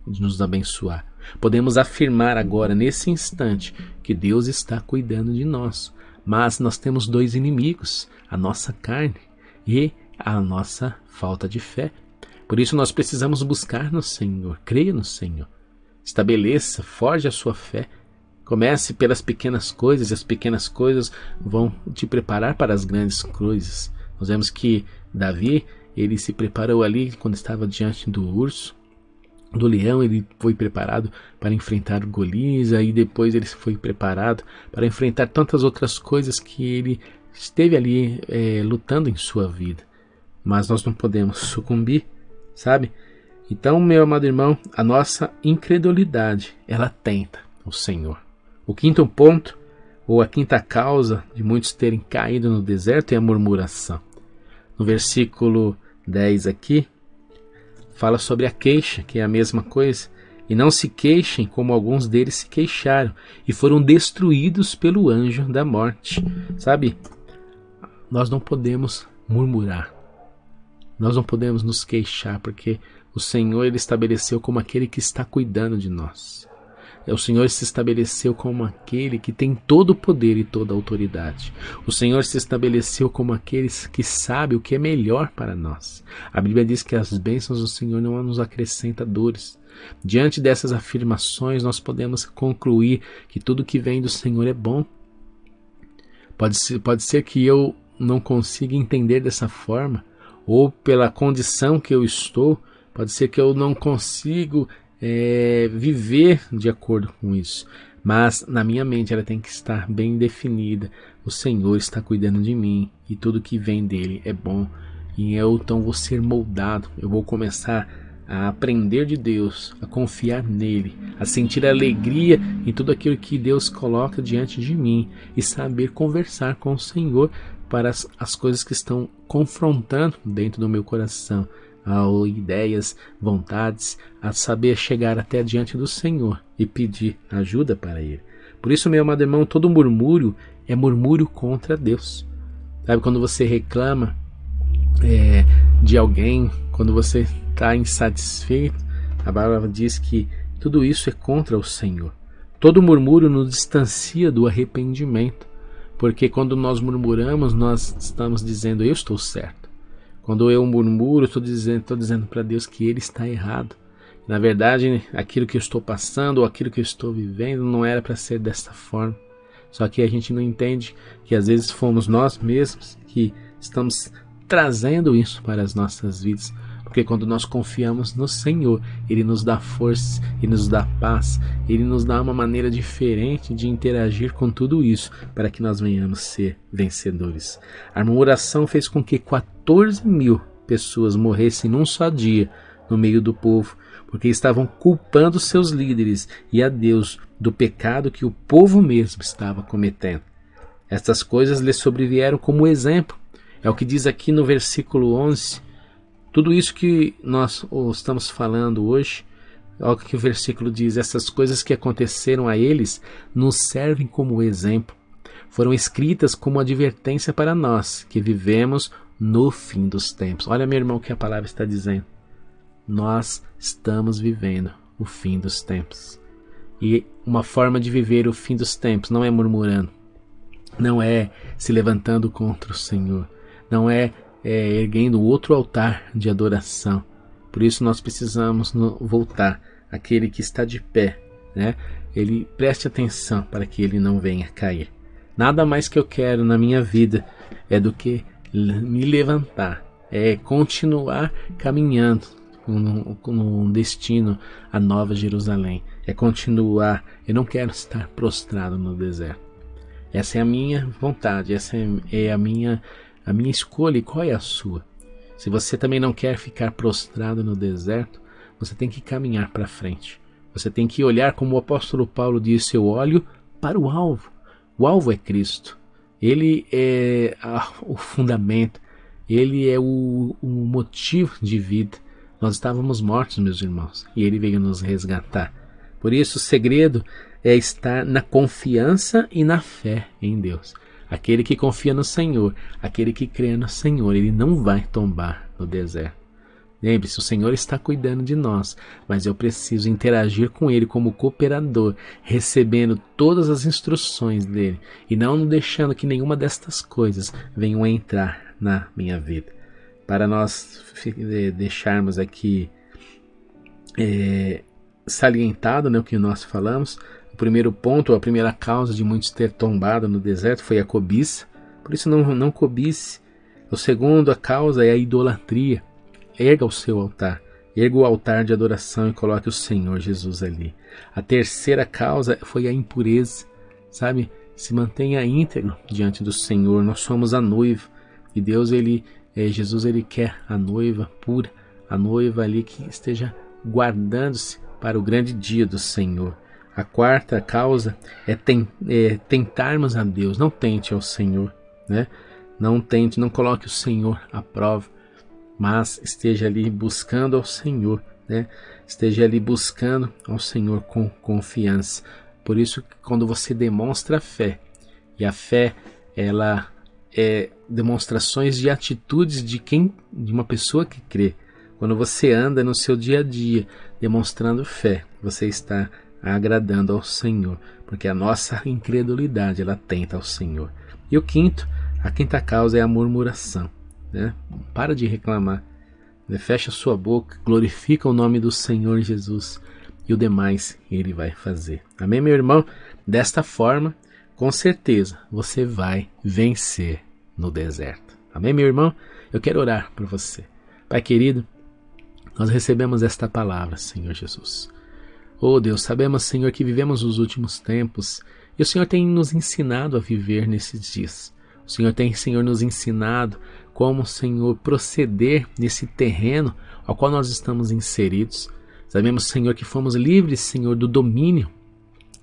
Speaker 1: nos abençoar. Podemos afirmar agora, nesse instante, que Deus está cuidando de nós. Mas nós temos dois inimigos, a nossa carne e a nossa falta de fé. Por isso nós precisamos buscar no Senhor, creia no Senhor. Estabeleça, forge a sua fé. Comece pelas pequenas coisas, e as pequenas coisas vão te preparar para as grandes coisas. Nós vemos que Davi, ele se preparou ali quando estava diante do urso, do leão. Ele foi preparado para enfrentar Golias, e depois ele foi preparado para enfrentar tantas outras coisas que ele esteve ali lutando em sua vida. Mas nós não podemos sucumbir, sabe? Então, meu amado irmão, a nossa incredulidade, ela tenta o Senhor. O quinto ponto, ou a quinta causa de muitos terem caído no deserto, é a murmuração. No versículo 10 aqui, fala sobre a queixa, que é a mesma coisa. E não se queixem como alguns deles se queixaram e foram destruídos pelo anjo da morte. Sabe, nós não podemos murmurar. Nós não podemos nos queixar, porque o Senhor, ele estabeleceu como aquele que está cuidando de nós. O Senhor se estabeleceu como aquele que tem todo o poder e toda a autoridade. O Senhor se estabeleceu como aquele que sabe o que é melhor para nós. A Bíblia diz que as bênçãos do Senhor não nos acrescentam dores. Diante dessas afirmações, nós podemos concluir que tudo que vem do Senhor é bom. Pode ser que eu não consiga entender dessa forma, ou pela condição que eu estou, pode ser que eu não consigo viver de acordo com isso, mas na minha mente ela tem que estar bem definida. O Senhor está cuidando de mim e tudo que vem dele é bom, e eu então vou ser moldado. Eu vou começar a aprender de Deus, a confiar nele, a sentir alegria em tudo aquilo que Deus coloca diante de mim e saber conversar com o Senhor para as coisas que estão confrontando dentro do meu coração, a ideias, vontades, a saber chegar até diante do Senhor e pedir ajuda para Ele. Por isso, meu amado irmão, todo murmúrio é murmúrio contra Deus. Sabe, quando você reclama de alguém, quando você está insatisfeito, a palavra diz que tudo isso é contra o Senhor. Todo murmúrio nos distancia do arrependimento, porque quando nós murmuramos, nós estamos dizendo, eu estou certo. Quando eu murmuro, estou dizendo para Deus que Ele está errado. Na verdade, aquilo que eu estou passando ou aquilo que eu estou vivendo não era para ser dessa forma. Só que a gente não entende que às vezes fomos nós mesmos que estamos trazendo isso para as nossas vidas. Porque quando nós confiamos no Senhor, Ele nos dá força, Ele nos dá paz, Ele nos dá uma maneira diferente de interagir com tudo isso, para que nós venhamos ser vencedores. A murmuração fez com que 14.000 pessoas morressem num só dia no meio do povo, porque estavam culpando seus líderes e a Deus do pecado que o povo mesmo estava cometendo. Estas coisas lhes sobrevieram como exemplo. É o que diz aqui no versículo 11. Tudo isso que nós estamos falando hoje Olha o que o versículo diz: essas coisas que aconteceram a eles nos servem como exemplo. Foram escritas como advertência para nós, que vivemos no fim dos tempos. Olha, meu irmão, o que a palavra está dizendo. Nós estamos vivendo o fim dos tempos. E uma forma de viver o fim dos tempos não é murmurando, não é se levantando contra o Senhor, não é erguendo outro altar de adoração. Por isso nós precisamos voltar àquele que está de pé, né? Ele preste atenção para que ele não venha cair. Nada mais que eu quero na minha vida é do que me levantar, é continuar caminhando no destino à Nova Jerusalém, é continuar. Eu não quero estar prostrado no deserto. Essa é a minha vontade, essa é a minha escolha. E qual é a sua? Se você também não quer ficar prostrado no deserto, você tem que caminhar para frente. Você tem que olhar, como o apóstolo Paulo disse: eu olho para o alvo. O alvo é Cristo. Ele é o fundamento. Ele é o motivo de vida. Nós estávamos mortos, meus irmãos, e ele veio nos resgatar. Por isso, o segredo é estar na confiança e na fé em Deus. Aquele que confia no Senhor, aquele que crê no Senhor, ele não vai tombar no deserto. Lembre-se, o Senhor está cuidando de nós, mas eu preciso interagir com Ele como cooperador, recebendo todas as instruções dEle e não deixando que nenhuma destas coisas venham a entrar na minha vida. Para nós deixarmos aqui salientado, né, o que nós falamos, o primeiro ponto, a primeira causa de muitos ter tombado no deserto foi a cobiça. Por isso não cobice. O segundo, a causa é a idolatria. Erga o seu altar, erga o altar de adoração e coloque o Senhor Jesus ali. A terceira causa foi a impureza, sabe? Se mantenha íntegro diante do Senhor. Nós somos a noiva e Deus, Jesus, ele quer a noiva pura, a noiva ali que esteja guardando-se para o grande dia do Senhor. A quarta causa é tentarmos a Deus. Não tente ao Senhor, né? Não tente, não coloque o Senhor à prova, mas esteja ali buscando ao Senhor, né? Esteja ali buscando ao Senhor com confiança. Por isso, quando você demonstra fé, e a fé, ela é demonstrações de atitudes de uma pessoa que crê. Quando você anda no seu dia a dia demonstrando fé, você está agradando ao Senhor, porque a nossa incredulidade, ela tenta ao Senhor. E a quinta causa é a murmuração, né? Para de reclamar, né? Fecha sua boca, glorifica o nome do Senhor Jesus, e o demais Ele vai fazer. Amém, meu irmão? Desta forma, com certeza, você vai vencer no deserto. Amém, meu irmão? Eu quero orar por você. Pai querido, nós recebemos esta palavra, Senhor Jesus. Oh Deus, sabemos, Senhor, que vivemos os últimos tempos e o Senhor tem nos ensinado a viver nesses dias. O Senhor tem, Senhor, nos ensinado como, Senhor, proceder nesse terreno ao qual nós estamos inseridos. Sabemos, Senhor, que fomos livres, Senhor, do domínio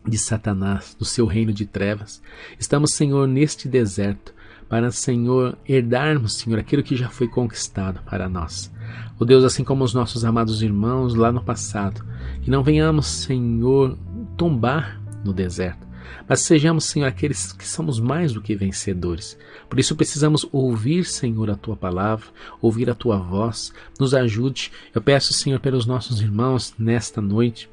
Speaker 1: de Satanás, do seu reino de trevas. Estamos, Senhor, neste deserto para, Senhor, herdarmos, Senhor, aquilo que já foi conquistado para nós. Ó Deus, assim como os nossos amados irmãos lá no passado, que não venhamos, Senhor, tombar no deserto, mas sejamos, Senhor, aqueles que somos mais do que vencedores. Por isso precisamos ouvir, Senhor, a Tua palavra, ouvir a Tua voz. Nos ajude. Eu peço, Senhor, pelos nossos irmãos nesta noite.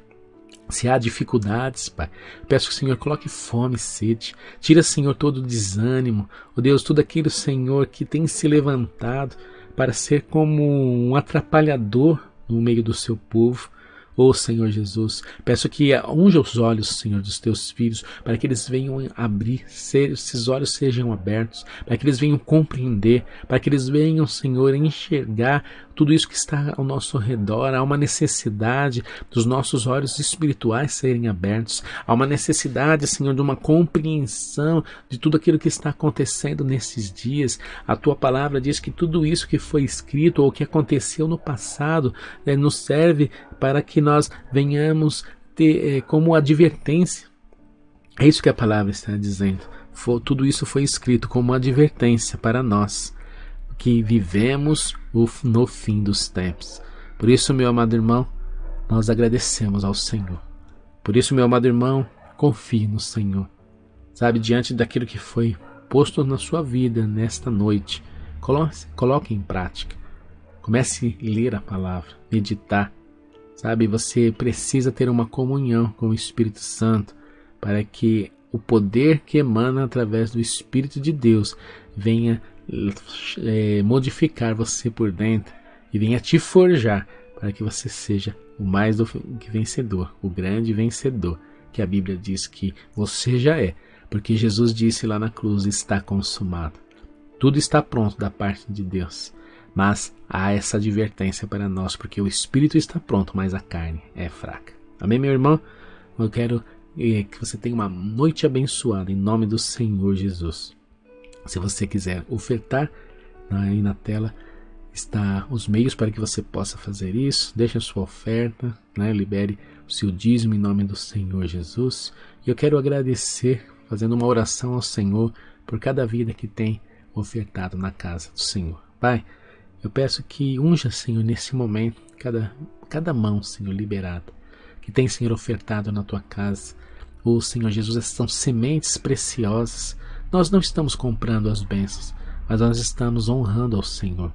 Speaker 1: Se há dificuldades, Pai, peço que o Senhor coloque fome e sede. Tira, Senhor, todo o desânimo. Ó Deus, tudo aquilo, Senhor, que tem se levantado para ser como um atrapalhador no meio do seu povo. Ó Senhor Jesus, peço que unja os olhos, Senhor, dos teus filhos, para que eles venham abrir, esses olhos sejam abertos, para que eles venham compreender, para que eles venham, Senhor, enxergar tudo isso que está ao nosso redor. Há uma necessidade dos nossos olhos espirituais serem abertos, há uma necessidade, Senhor, de uma compreensão de tudo aquilo que está acontecendo nesses dias. A Tua palavra diz que tudo isso que foi escrito ou que aconteceu no passado nos serve para que nós venhamos ter como advertência. É isso que a palavra está dizendo. Tudo isso foi escrito como advertência para nós, que vivemos no fim dos tempos. Por isso, meu amado irmão, nós agradecemos ao Senhor. Por isso, meu amado irmão, confie no Senhor. Sabe, diante daquilo que foi posto na sua vida nesta noite, coloque em prática. Comece a ler a palavra, meditar. Sabe, você precisa ter uma comunhão com o Espírito Santo para que o poder que emana através do Espírito de Deus venha modificar você por dentro e venha te forjar para que você seja o mais do que vencedor, o grande vencedor, que a Bíblia diz que você já é, porque Jesus disse lá na cruz: está consumado. Tudo está pronto da parte de Deus, mas há essa advertência para nós, porque o Espírito está pronto, mas a carne é fraca. Amém, meu irmão? Eu quero que você tenha uma noite abençoada em nome do Senhor Jesus. Se você quiser ofertar, aí na tela está os meios para que você possa fazer isso. Deixe a sua oferta, libere o seu dízimo em nome do Senhor Jesus. E eu quero agradecer, fazendo uma oração ao Senhor por cada vida que tem ofertado na casa do Senhor. Pai, eu peço que unja, Senhor, nesse momento, cada mão, Senhor, liberada, que tem, Senhor, ofertado na tua casa. Oh, Senhor Jesus, essas são sementes preciosas. Nós não estamos comprando as bênçãos, mas nós estamos honrando ao Senhor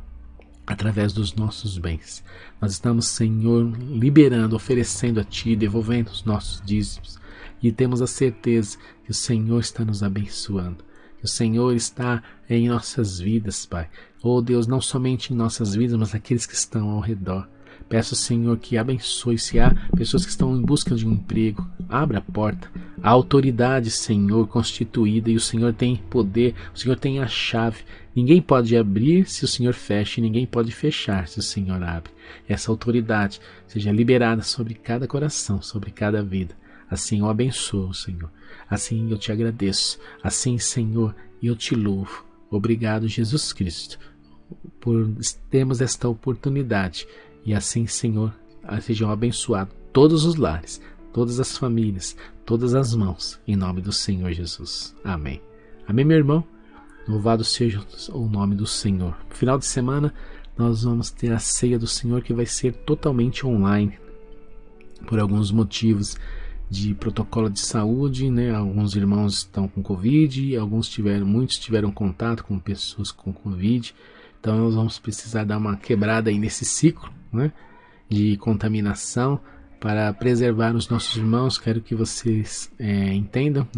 Speaker 1: através dos nossos bens. Nós estamos, Senhor, liberando, oferecendo a Ti, devolvendo os nossos dízimos. E temos a certeza que o Senhor está nos abençoando, que o Senhor está em nossas vidas, Pai. Oh Deus, não somente em nossas vidas, mas aqueles que estão ao redor. Peço, Senhor, que abençoe. Se há pessoas que estão em busca de um emprego, abra a porta. A autoridade, Senhor, constituída, e o Senhor tem poder, o Senhor tem a chave. Ninguém pode abrir se o Senhor fecha, e ninguém pode fechar se o Senhor abre. Essa autoridade seja liberada sobre cada coração, sobre cada vida. Assim eu abençoo, Senhor. Assim eu te agradeço. Assim, Senhor, eu te louvo. Obrigado, Jesus Cristo, por termos esta oportunidade. E assim, Senhor, sejam abençoados todos os lares, todas as famílias, todas as mãos, em nome do Senhor Jesus. Amém. Amém, meu irmão? Louvado seja o nome do Senhor. No final de semana, nós vamos ter a ceia do Senhor, que vai ser totalmente online, por alguns motivos de protocolo de saúde, Alguns irmãos estão com Covid, muitos tiveram contato com pessoas com Covid. Então nós vamos precisar dar uma quebrada aí nesse ciclo, de contaminação, para preservar os nossos irmãos. Quero que vocês entendam,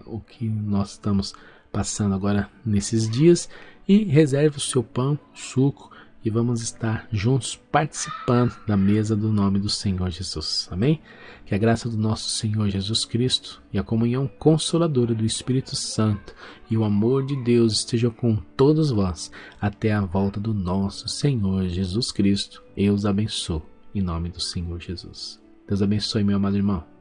Speaker 1: o que nós estamos passando agora nesses dias, e reserve o seu pão, suco, e vamos estar juntos participando da mesa do nome do Senhor Jesus. Amém? Que a graça do nosso Senhor Jesus Cristo e a comunhão consoladora do Espírito Santo e o amor de Deus estejam com todos vós até a volta do nosso Senhor Jesus Cristo. Eu os abençoo em nome do Senhor Jesus. Deus abençoe, meu amado irmão.